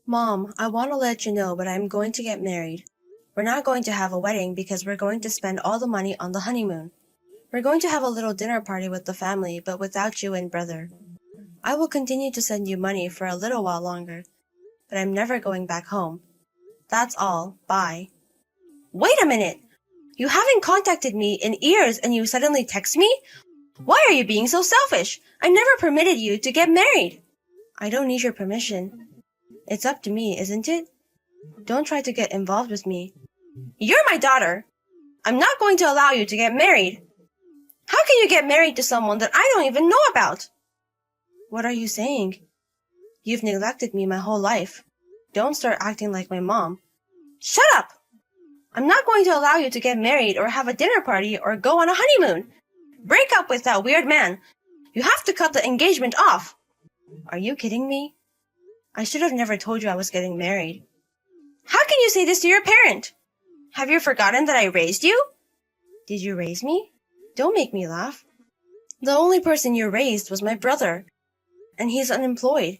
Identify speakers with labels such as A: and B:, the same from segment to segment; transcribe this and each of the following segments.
A: Mom, I want to let you know, but I'm going to get married. We're not going to have a wedding because we're going to spend all the money on the honeymoon. We're going to have a little dinner party with the family, but without you and brother. I will continue to send you money for a little while longer, but I'm never going back home. That's all. Bye. Wait a minute! You haven't contacted me in years and you suddenly text me? Why are you being so selfish? I never permitted you to get married. I don't need your permission. It's up to me, isn't it? Don't try to get involved with me. You're my daughter. I'm not going to allow you to get married. How can you get married to someone that I don't even know about? What are you saying? You've neglected me my whole life. Don't start acting like my mom. Shut up! I'm not going to allow you to get married or have a dinner party or go on a honeymoon. Break up with that weird man. You have to cut the engagement off. Are you kidding me? I should have never told you I was getting married. How can you say this to your parent? Have you forgotten that I raised you? Did you raise me? Don't make me laugh. The only person you raised was my brother, and he's unemployed.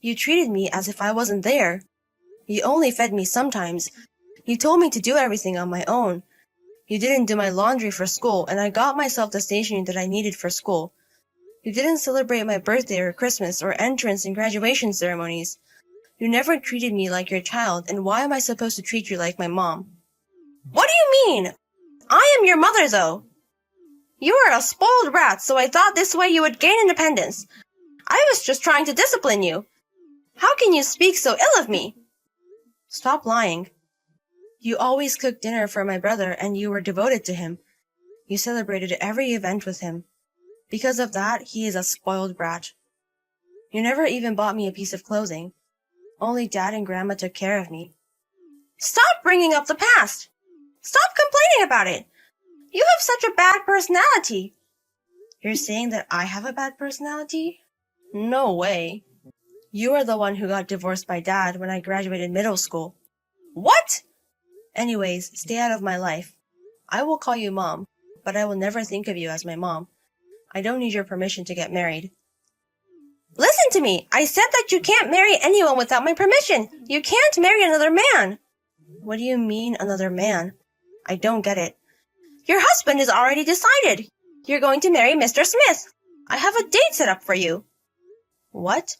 A: You treated me as if I wasn't there. You only fed me sometimes. You told me to do everything on my own. You didn't do my laundry for school, and I got myself the stationery that I needed for school. You didn't celebrate my birthday or Christmas or entrance and graduation ceremonies. You never treated me like your child, and why am I supposed to treat you like my mom? What do you mean? I am your mother, though. You are a spoiled brat, so I thought this way you would gain independence. I was just trying to discipline you. How can you speak so ill of me? Stop lying. You always cooked dinner for my brother, and you were devoted to him. You celebrated every event with him. Because of that, he is a spoiled brat. You never even bought me a piece of clothing. Only Dad and Grandma took care of me. Stop bringing up the past! Stop complaining about it! You have such a bad personality. You're saying that I have a bad personality? No way. You are the one who got divorced by Dad when I graduated middle school. What? Anyways, stay out of my life. I will call you Mom, but I will never think of you as my mom. I don't need your permission to get married. Listen to me! I said that you can't marry anyone without my permission. You can't marry another man. What do you mean, another man? I don't get it. Your husband is already decided. You're going to marry Mr. Smith. I have a date set up for you. What?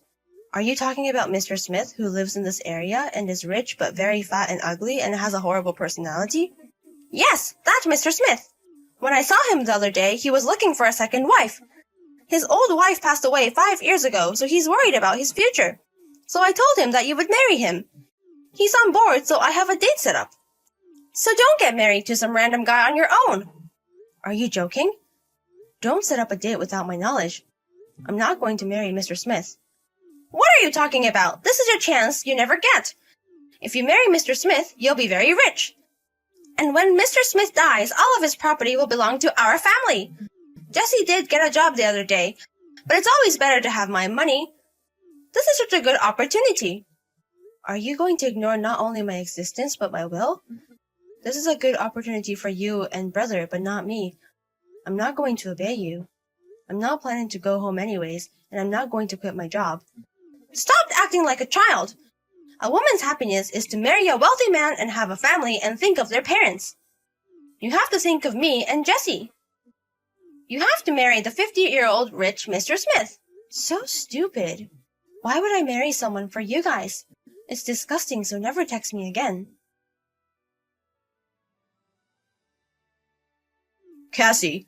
A: Are you talking about Mr. Smith, who lives in this area and is rich but very fat and ugly and has a horrible personality? Yes, that's Mr. Smith. When I saw him the other day, he was looking for a second wife. His old wife passed away 5 years ago, so he's worried about his future. So I told him that you would marry him. He's on board, so I have a date set up. So don't get married to some random guy on your own. Are you joking? Don't set up a date without my knowledge. I'm not going to marry Mr. Smith. What are you talking about? This is your chance you never get. If you marry Mr. Smith, you'll be very rich. And when Mr. Smith dies, all of his property will belong to our family. Jessie did get a job the other day, but it's always better to have my money. This is such a good opportunity. Are you going to ignore not only my existence, but my will? This is a good opportunity for you and brother, but not me. I'm not going to obey you. I'm not planning to go home anyways, and I'm not going to quit my job. Stop acting like a child. A woman's happiness is to marry a wealthy man and have a family and think of their parents. You have to think of me and Jessie. You have to marry the 50-year-old rich Mr. Smith. So stupid. Why would I marry someone for you guys? It's disgusting, so never text me again.
B: Cassie,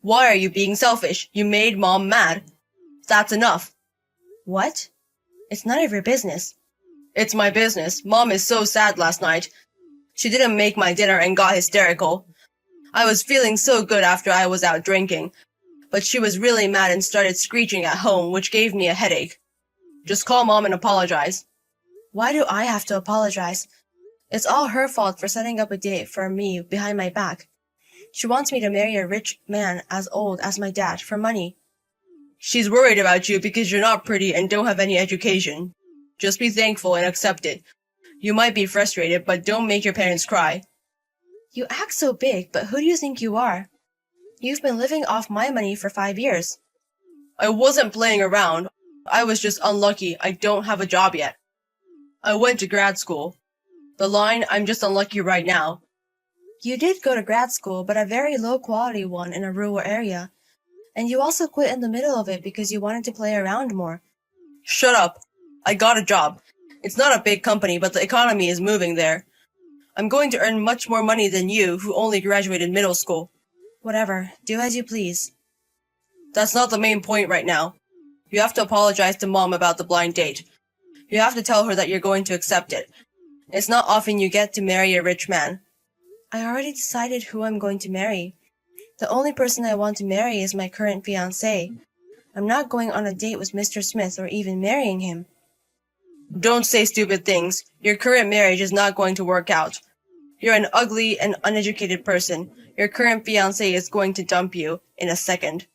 B: why are you being selfish? You made Mom mad. That's enough.
A: What? It's none of your business.
B: It's my business. Mom is so sad last night. She didn't make my dinner and got hysterical. I was feeling so good after I was out drinking, but she was really mad and started screeching at home, which gave me a headache. Just call Mom and apologize.
A: Why do I have to apologize? It's all her fault for setting up a date for me behind my back. She wants me to marry a rich man as old as my dad for money.
B: She's worried about you because you're not pretty and don't have any education. Just be thankful and accept it. You might be frustrated, but don't make your parents cry.
A: You act so big, but who do you think you are? You've been living off my money for 5 years.
B: I wasn't playing around. I was just unlucky. I don't have a job yet. I went to grad school. The line, I'm just unlucky right now.
A: You did go to grad school, but a very low-quality one in a rural area. And you also quit in the middle of it because you wanted to play around more.
B: Shut up. I got a job. It's not a big company, but the economy is moving there. I'm going to earn much more money than you, who only graduated middle school.
A: Whatever. Do as you please.
B: That's not the main point right now. You have to apologize to Mom about the blind date. You have to tell her that you're going to accept it. It's not often you get to marry a rich man.
A: I already decided who I'm going to marry. The only person I want to marry is my current fiancé. I'm not going on a date with Mr. Smith or even marrying him.
B: Don't say stupid things. Your current marriage is not going to work out. You're an ugly and uneducated person. Your current fiancé is going to dump you in a second.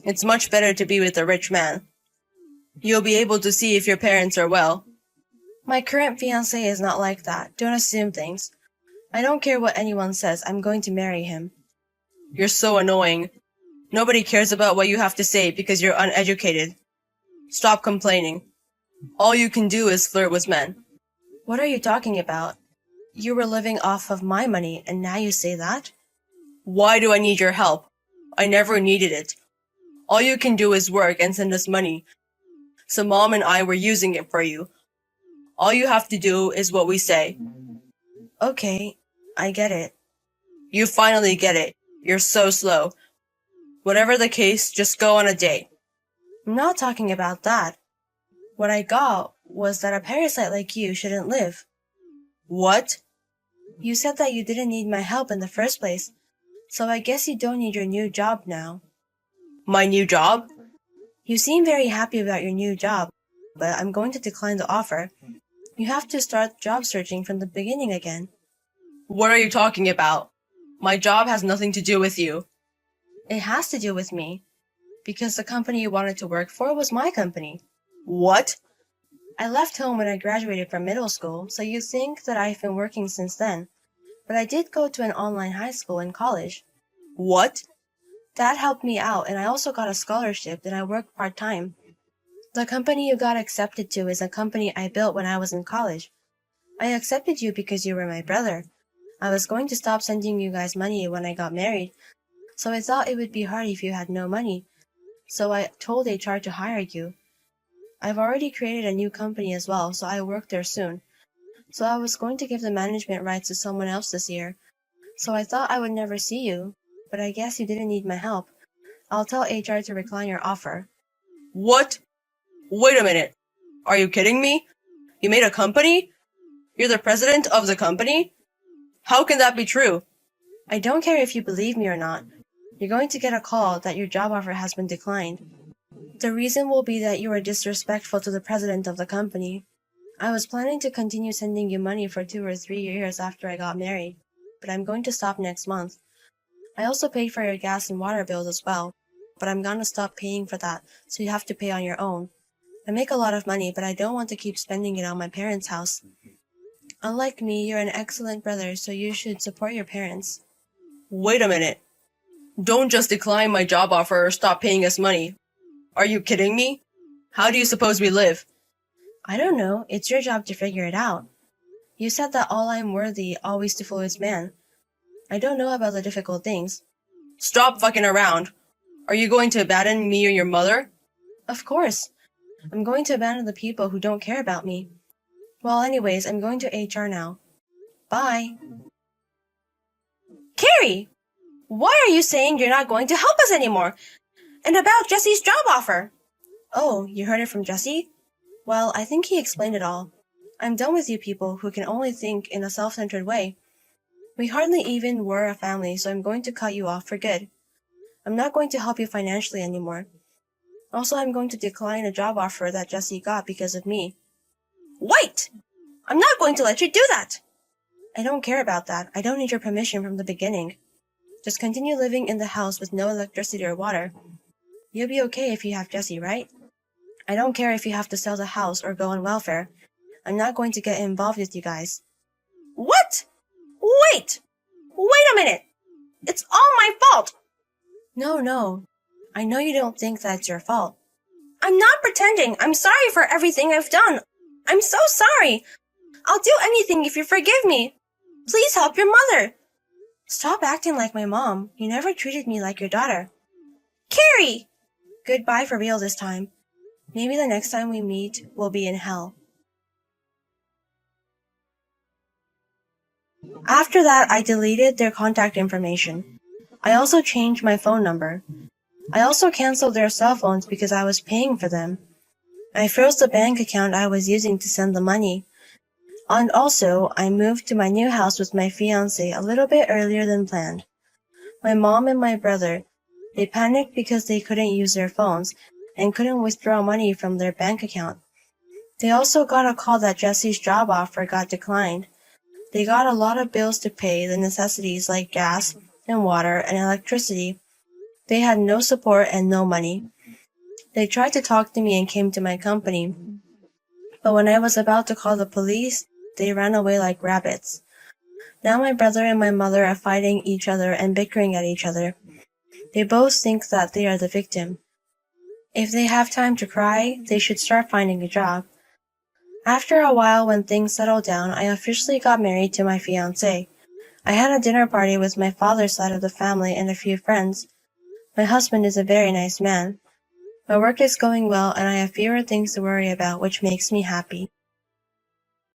B: It's much better to be with a rich man. You'll be able to see if your parents are well.
A: My current fiancé is not like that. Don't assume things. I don't care what anyone says. I'm going to marry him.
B: You're so annoying. Nobody cares about what you have to say because you're uneducated. Stop complaining. All you can do is flirt with men.
A: What are you talking about? You were living off of my money, and now you say that?
B: Why do I need your help? I never needed it. All you can do is work and send us money. So Mom and I were using it for you. All you have to do is what we say.
A: Okay, I get it.
B: You finally get it. You're so slow. Whatever the case, just go on a date.
A: I'm not talking about that. What I got was that a parasite like you shouldn't live.
B: What?
A: You said that you didn't need my help in the first place, so I guess you don't need your new job now.
B: My new job?
A: You seem very happy about your new job, but I'm going to decline the offer. You have to start job searching from the beginning again.
B: What are you talking about? My job has nothing to do with you.
A: It has to do with me, because the company you wanted to work for was my company.
B: What?
A: I left home when I graduated from middle school, so you think that I've been working since then. But I did go to an online high school and college.
B: What?
A: That helped me out, and I also got a scholarship, and I worked part-time. The company you got accepted to is a company I built when I was in college. I accepted you because you were my brother. I was going to stop sending you guys money when I got married, so I thought it would be hard if you had no money. So I told HR to hire you. I've already created a new company as well, so I work there soon. So I was going to give the management rights to someone else this year. So I thought I would never see you, but I guess you didn't need my help. I'll tell HR to decline your offer.
B: What? Wait a minute. Are you kidding me? You made a company? You're the president of the company? How can that be true?
A: I don't care if you believe me or not. You're going to get a call that your job offer has been declined. The reason will be that you were disrespectful to the president of the company. I was planning to continue sending you money for 2 or 3 years after I got married, but I'm going to stop next month. I also paid for your gas and water bills as well, but I'm gonna stop paying for that, so you have to pay on your own. I make a lot of money, but I don't want to keep spending it on my parents' house. Unlike me, you're an excellent brother, so you should support your parents.
B: Wait a minute. Don't just decline my job offer or stop paying us money. Are you kidding me? How do you suppose we live?
A: I don't know. It's your job to figure it out. You said that all I'm worthy always to fool is man. I don't know about the difficult things.
B: Stop fucking around. Are you going to abandon me or your mother?
A: Of course. I'm going to abandon the people who don't care about me. Well, anyways, I'm going to HR now. Bye. Carrie! Why are you saying you're not going to help us anymore? And about Jesse's job offer? Oh, you heard it from Jesse? Well, I think he explained it all. I'm done with you people who can only think in a self-centered way. We hardly even were a family, so I'm going to cut you off for good. I'm not going to help you financially anymore. Also, I'm going to decline a job offer that Jesse got because of me. Wait! I'm not going to let you do that! I don't care about that. I don't need your permission from the beginning. Just continue living in the house with no electricity or water. You'll be okay if you have Jesse, right? I don't care if you have to sell the house or go on welfare. I'm not going to get involved with you guys. What? Wait! Wait a minute! It's all my fault! No. I know you don't think that's your fault. I'm not pretending. I'm sorry for everything I've done. I'm so sorry. I'll do anything if you forgive me. Please help your mother. Stop acting like my mom. You never treated me like your daughter. Carrie! Goodbye for real this time. Maybe the next time we meet, we'll be in hell. After that, I deleted their contact information. I also changed my phone number. I also canceled their cell phones because I was paying for them. I froze the bank account I was using to send the money. And also, I moved to my new house with my fiancé a little bit earlier than planned. My mom and my brother, they panicked because they couldn't use their phones and couldn't withdraw money from their bank account. They also got a call that Jesse's job offer got declined. They got a lot of bills to pay, the necessities like gas and water and electricity. They had no support and no money. They tried to talk to me and came to my company. But when I was about to call the police, they ran away like rabbits. Now my brother and my mother are fighting each other and bickering at each other. They both think that they are the victim. If they have time to cry, they should start finding a job. After a while, when things settled down, I officially got married to my fiancé. I had a dinner party with my father's side of the family and a few friends. My husband is a very nice man. My work is going well and I have fewer things to worry about, which makes me happy.